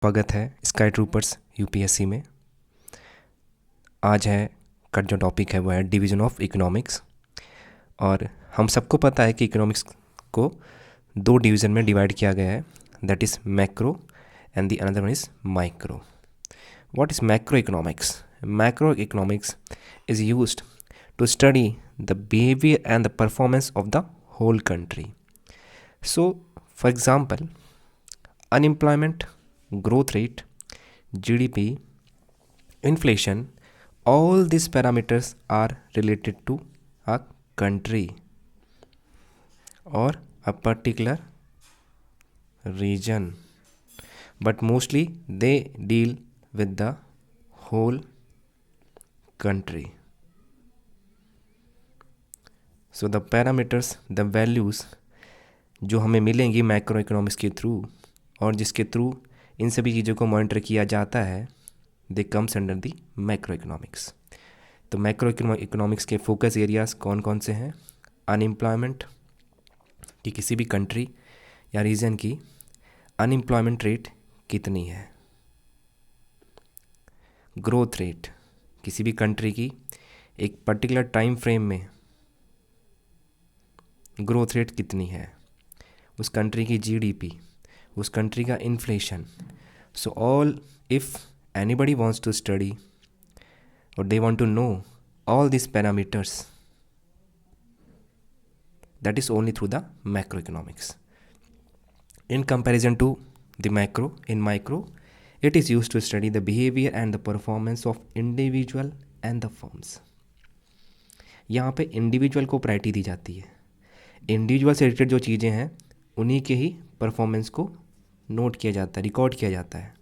स्वागत है sky troopers UPSC में। आज है का जो टॉपिक है वो है डिवीज़न ऑफ इकोनॉमिक्स। और हम सबको पता है कि इकोनॉमिक्स को दो डिवीज़न में डिवाइड किया गया है, that is macro and the another one is micro. What is macro economics? Macro economics is used to study the behaviour and the performance of the whole country. So for example, unemployment, growth rate, GDP, inflation, all these parameters are related to a country or a particular region, but mostly they deal with the whole country. So the parameters, the values जो हमें मिलेंगी macro economics के through और जिसके through इन सभी चीज़ों को monitor किया जाता है, they comes under the macro economics. तो मैक्रो इकोनॉमिक्स के फोकस एरियाज़ कौन कौन से हैं? अनएम्प्लॉयमेंट कि किसी भी कंट्री या रीजन की अनएम्प्लॉयमेंट रेट कितनी है। ग्रोथ रेट, किसी भी कंट्री की एक पर्टिकुलर टाइम फ्रेम में ग्रोथ रेट कितनी है। उस कंट्री की जीडीपी, उस कंट्री का inflation. So all if anybody wants to study और they want to know all this parameters, that is only through the macro economics. In comparison to the macro, in micro it is used to study the behaviour and the performance of individual and the firms. यहाँ पे individual को priority दी जाती है। Individual से related जो चीज़ें हैं उन्हीं के ही परफॉर्मेंस को नोट किया जाता है, रिकॉर्ड किया जाता है।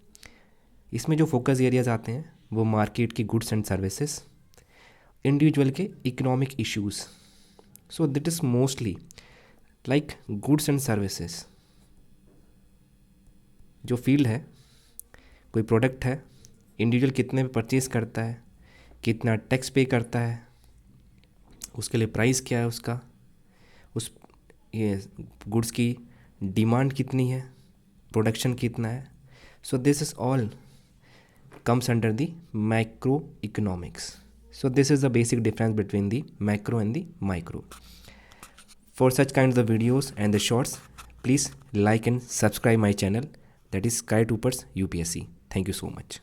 इसमें जो फोकस एरियाज आते हैं वो मार्केट की गुड्स एंड सर्विसेज, इंडिविजुअल के economic issues. So that is mostly like goods and services. जो फील्ड है, कोई प्रोडक्ट है, इंडिविजुअल कितने में परचेज करता है, कितना टैक्स पे करता है, उसके लिए प्राइस क्या है उसका, उस ये गुड्स की डिमांड कितनी है, प्रोडक्शन कितना है। So this is all comes under the macroeconomics. So this is the basic difference between the macro and the micro. For such kinds of videos and the shorts, please like and subscribe my channel, that is Sky Troopers UPSC. Thank you so much.